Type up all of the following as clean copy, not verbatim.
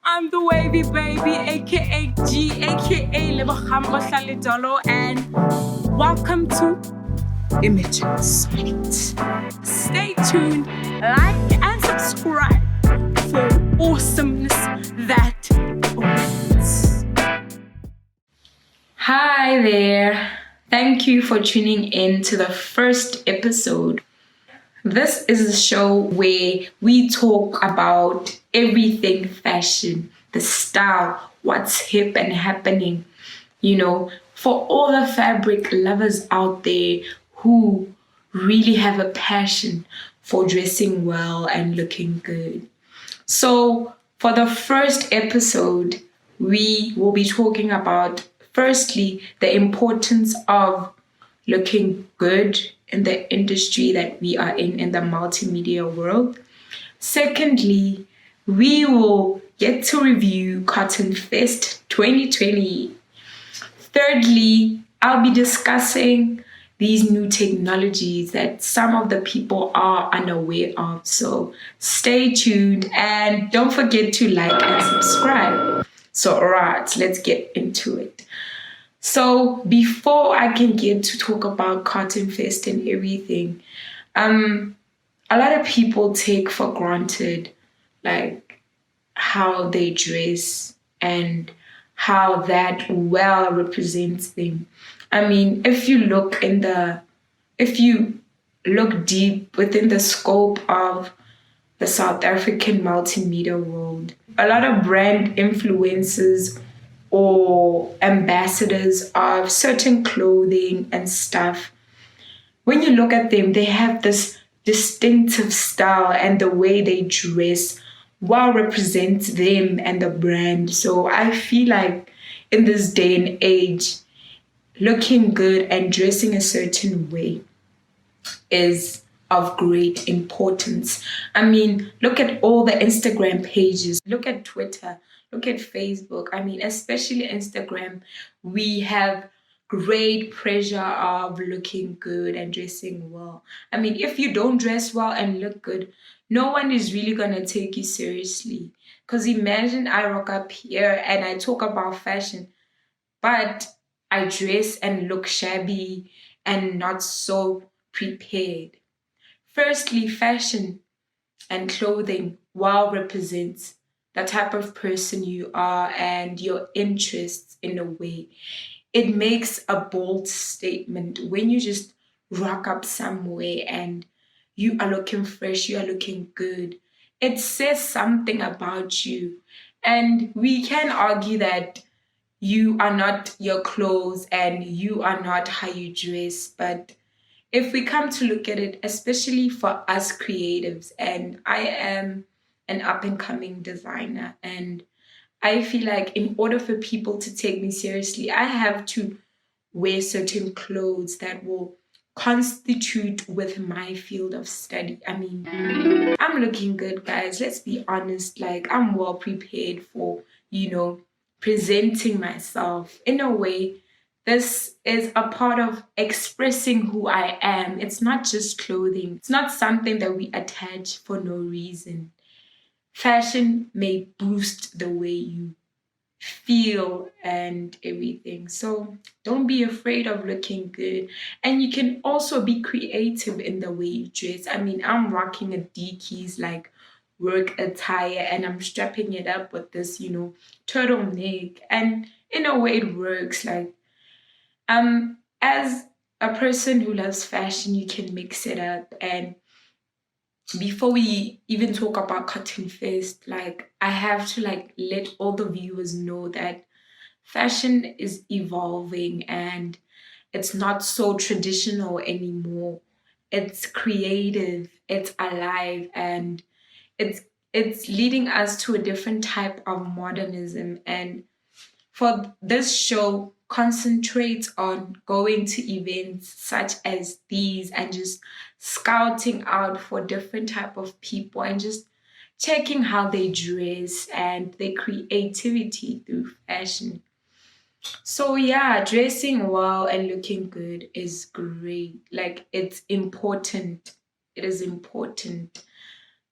I'm the wavy baby, aka G, aka Lebogamo Hlalejalo, and welcome to Images. Stay tuned, like, and subscribe for awesomeness that awaits. Hi there. Thank you for tuning in to the first episode. This is a show where we talk about everything fashion, the style, what's hip and happening. For all the fabric lovers out there who really have a passion for dressing well and looking good. So, for the first episode, we will be talking about firstly the importance of looking good in the industry that we are in the multimedia world. Secondly, we will get to review Cotton Fest 2020. Thirdly, I'll be discussing these new technologies that some of the people are unaware of. So stay tuned and don't forget to like and subscribe. So, all right, let's get into it. So before I can get to talk about Cotton Fest and everything, a lot of people take for granted like how they dress and how that well represents them. I mean, if you look deep within the scope of the South African multimedia world, a lot of brand influencers or ambassadors of certain clothing and stuff, when you look at them, they have this distinctive style, and the way they dress well represents them and the brand. So I feel like in this day and age, looking good and dressing a certain way is of great importance. I mean, look at all the Instagram pages, look at Twitter, look at Facebook. I mean, especially Instagram, we have great pressure of looking good and dressing well. I mean, if you don't dress well and look good, no one is really gonna take you seriously. Because imagine I rock up here and I talk about fashion, but I dress and look shabby and not so prepared. Firstly, fashion and clothing well represents the type of person you are and your interests in a way. It makes a bold statement when you just rock up somewhere and you are looking fresh, you are looking good. It says something about you. And we can argue that you are not your clothes and you are not how you dress, but if we come to look at it, especially for us creatives, and I am an up and coming designer, and I feel like in order for people to take me seriously, I have to wear certain clothes that will constitute with my field of study. I mean, I'm looking good, guys. Let's be honest. Like, I'm well prepared for, presenting myself in a way. This is a part of expressing who I am. It's not just clothing, it's not something that we attach for no reason. Fashion may boost the way you feel and everything. So don't be afraid of looking good. And you can also be creative in the way you dress. I mean, I'm rocking a Dickies like work attire and I'm strapping it up with this, turtleneck. And in a way it works. Like as a person who loves fashion, you can mix it up. And before we even talk about Cotton Fest, like I have to let all the viewers know that fashion is evolving and it's not so traditional anymore. It's creative, it's alive, and it's it's leading us to a different type of modernism. And for this show concentrates on going to events such as these and just scouting out for different type of people and just checking how they dress and their creativity through fashion. So yeah, dressing well and looking good is great. Like it's important. It is important.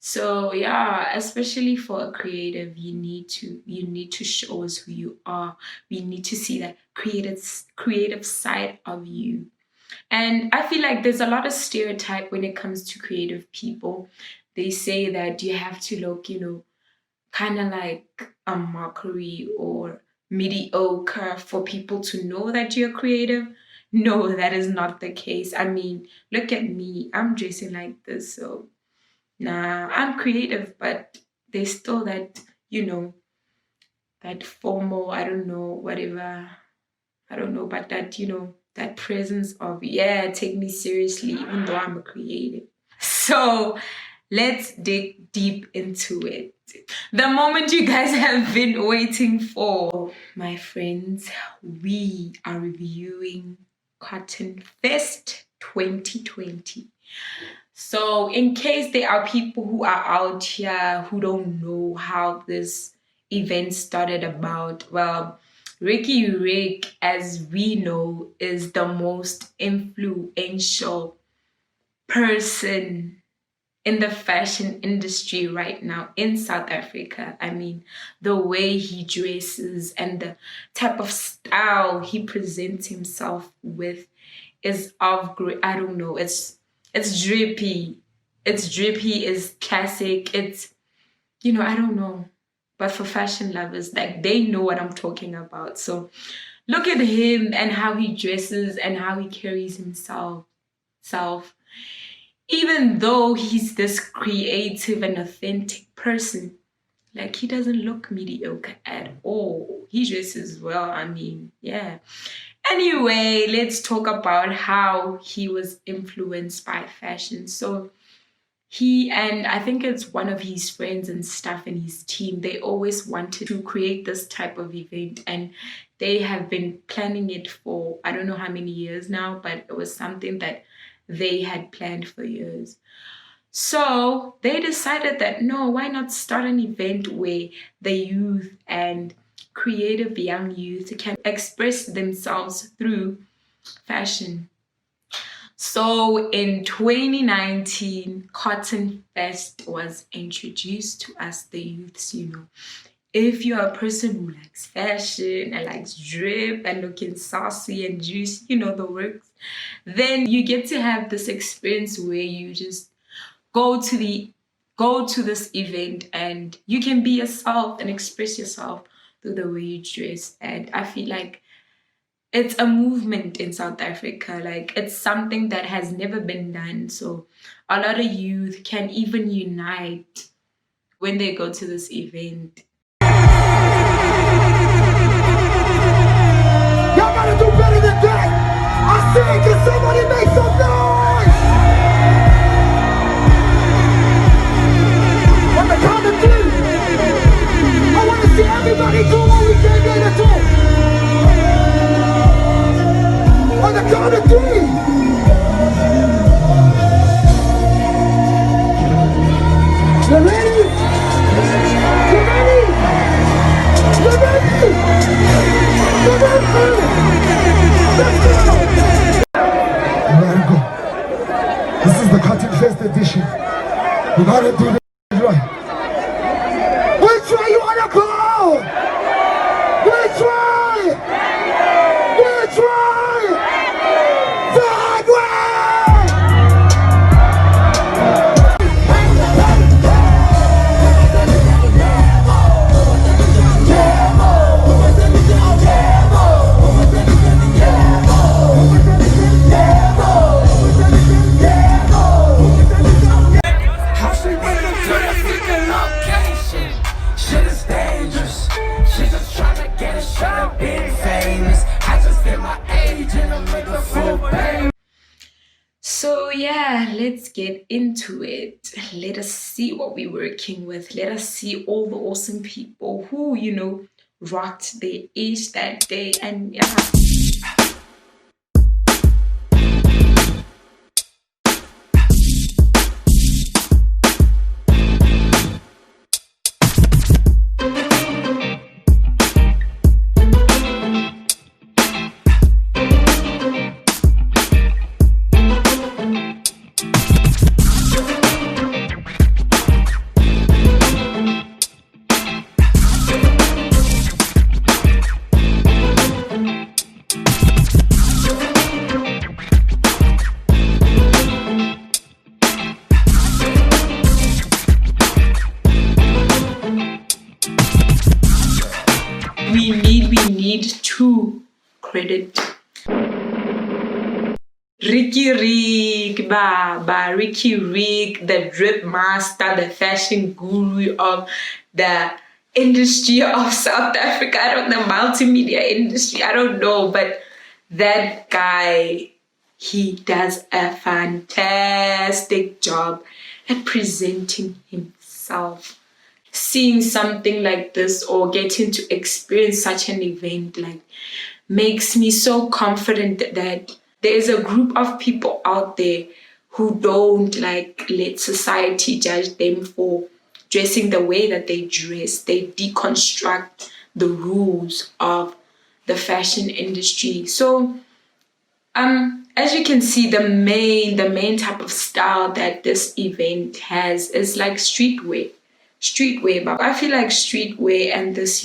So yeah, especially for a creative, you need to show us who you are. We need to see that creative side of you. And I feel like there's a lot of stereotype when it comes to creative people. They say that you have to look, kind of like a mockery or mediocre for people to know that you're creative. No, that is not the case. I mean, look at me. I'm dressing like this, so nah, I'm creative, but there's still that, that formal, I don't know, whatever. I don't know, but that, that presence of, yeah, take me seriously, even though I'm a creative. So let's dig deep into it. The moment you guys have been waiting for, my friends, we are reviewing Cotton Fest 2020. So, in case there are people who are out here who don't know how this event started about, well, Ricky Rick, as we know, is the most influential person in the fashion industry right now in South Africa. I mean, the way he dresses and the type of style he presents himself with is of great. I don't know. It's drippy. It's drippy. It's classic. It's I don't know. But for fashion lovers, like they know what I'm talking about. So look at him and how he dresses and how he carries himself. Self. Even though he's this creative and authentic person, like he doesn't look mediocre at all. He dresses well. I mean, yeah. Anyway, let's talk about how he was influenced by fashion. So he and I think it's one of his friends and stuff in his team, they always wanted to create this type of event, and they have been planning it for I don't know how many years now, but it was something that they had planned for years. So they decided that no, why not start an event where the youth and creative young youth can express themselves through fashion. So in 2019, Cotton Fest was introduced to us, the youths, If you're a person who likes fashion and likes drip and looking saucy and juicy, the works, then you get to have this experience where you just go to this event and you can be yourself and express yourself through the way you dress. And I feel like it's a movement in South Africa. Like it's something that has never been done. So a lot of youth can even unite when they go to this event. Y'all gotta do better than that. I said, can somebody make some noise? On the count of three, I want to see everybody do what we came here to do. On the count of three. You ready? You ready? You ready? You ready? Let's go! Let it go. This is the Cotton Fest edition. You gotta do this right. Which way you wanna go? Which way? Which way? That way! How she went up to the secret location? Shit is dangerous. She just tryna get a shot of being famous. I just hit my age and I'm with the full pain. So yeah, let's get into it. Let us see what we're working with. Let us see all the awesome people who, rocked their age that day. And yeah. need to credit Ricky Rick, Ricky Rick, the drip master, the fashion guru of the industry of South Africa. I don't know, multimedia industry. I don't know, but that guy, he does a fantastic job at presenting himself. Seeing something like this or getting to experience such an event makes me so confident that there is a group of people out there who don't let society judge them for dressing the way that they dress. They deconstruct the rules of the fashion industry. So as you can see, the main type of style that this event has is like streetwear. But I feel like streetwear and this,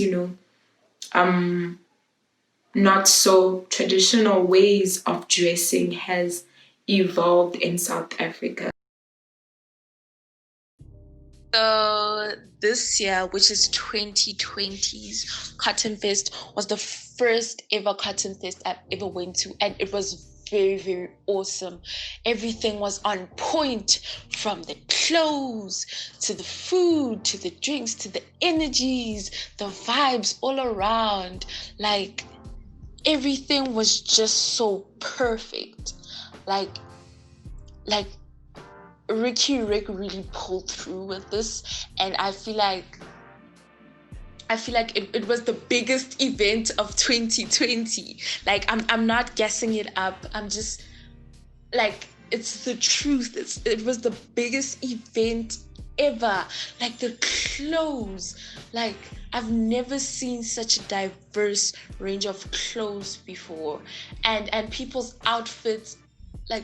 not so traditional ways of dressing has evolved in South Africa. So this year, which is 2020's Cotton Fest, was the first ever Cotton Fest I've ever went to, and it was very, very awesome. Everything was on point, from the clothes to the food to the drinks to the energies, the vibes all around. Everything was just so perfect. Ricky Rick really pulled through with this, and I feel like it was the biggest event of 2020. I'm not guessing it up. I'm just it's the truth. It was the biggest event ever. The clothes, I've never seen such a diverse range of clothes before, and people's outfits,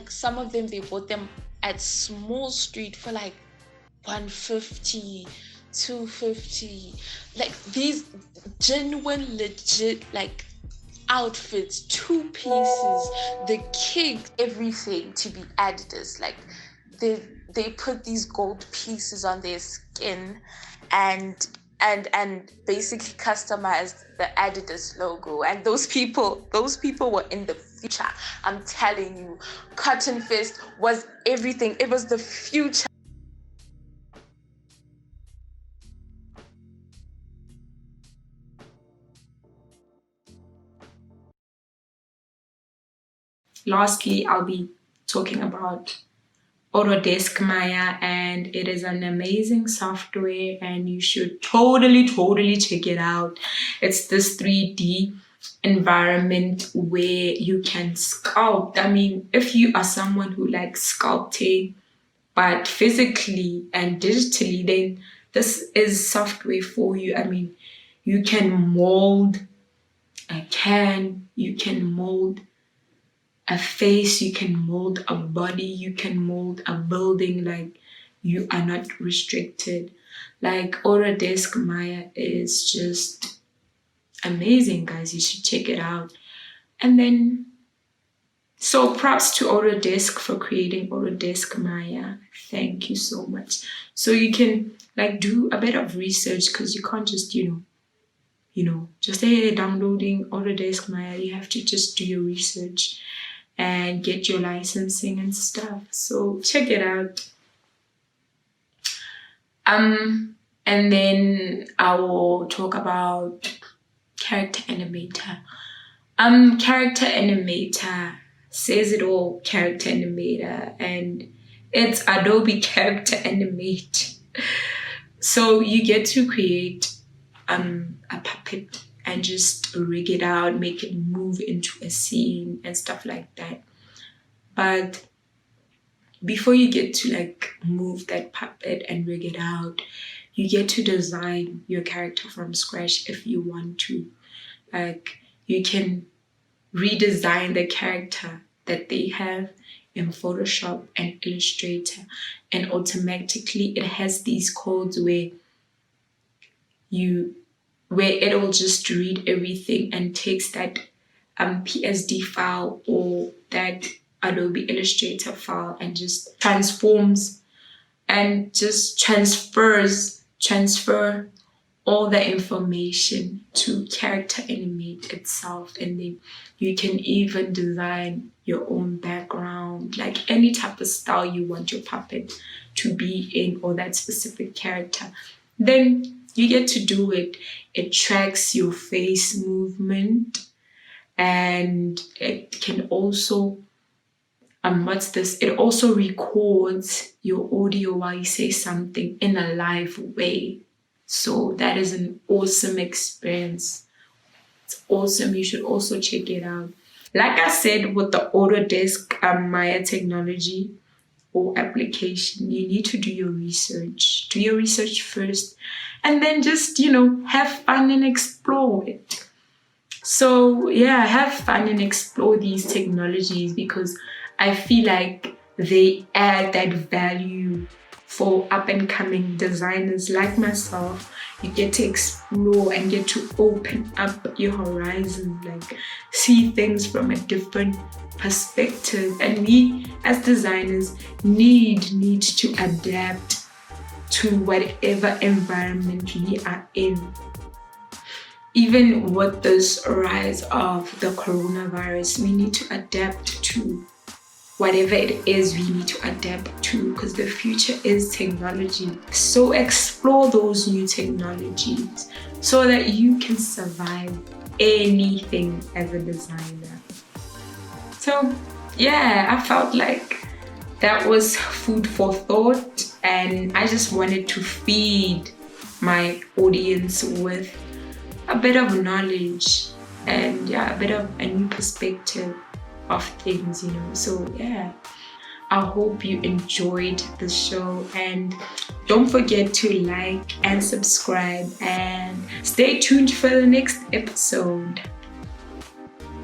some of them, they bought them at Small Street for 150, 250, these genuine, legit outfits, 2 pieces, the cake, everything to be Adidas. They put these gold pieces on their skin and basically customized the Adidas logo, and those people were in the future. I'm telling you, Cotton Fest was everything. It was the future. Lastly, I'll be talking about Autodesk Maya, and it is an amazing software and you should totally check it out. It's this 3D environment where you can sculpt. I mean, if you are someone who likes sculpting but physically and digitally, then this is software for you. I mean, you can mold a can, you can mold a face, you can mold a body, you can mold a building. You are not restricted. Autodesk Maya is just amazing, guys. You should check it out. And then, so props to Autodesk for creating Autodesk Maya. Thank you so much. So you can do a bit of research, because you can't just just downloading Autodesk Maya. You have to just do your research and get your licensing and stuff. So check it out. And then I will talk about Character Animator. Character Animator says it all. Character Animator, and it's Adobe Character Animate. So you get to create a puppet and just rig it out, make it move into a scene and stuff like that. But before you get to move that puppet and rig it out, you get to design your character from scratch if you want to. You can redesign the character that they have in Photoshop and Illustrator, and automatically it has these codes where it will just read everything and takes that PSD file or that Adobe Illustrator file and just transforms and just transfer all the information to character animate itself, and then you can even design your own background, like any type of style you want your puppet to be in or that specific character. Then you get to do it. It tracks your face movement, and it can also what's this? It also records your audio while you say something in a live way. So that is an awesome experience. It's awesome. You should also check it out. Like I said, with the Autodesk Maya technology or application, you need to do your research. Do your research first, and then just, have fun and explore it. So yeah, have fun and explore these technologies, because I feel like they add that value for up-and-coming designers like myself. You get to explore and get to open up your horizon, like see things from a different perspective. And we as designers need to adapt to whatever environment we are in. Even with this rise of the coronavirus, we need to adapt to whatever it is we need to adapt to, because the future is technology. So explore those new technologies so that you can survive anything as a designer. So yeah, I felt like that was food for thought, and I just wanted to feed my audience with a bit of knowledge and a bit of a new perspective of things, So yeah, I hope you enjoyed the show, and don't forget to like and subscribe, and stay tuned for the next episode.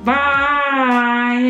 Bye.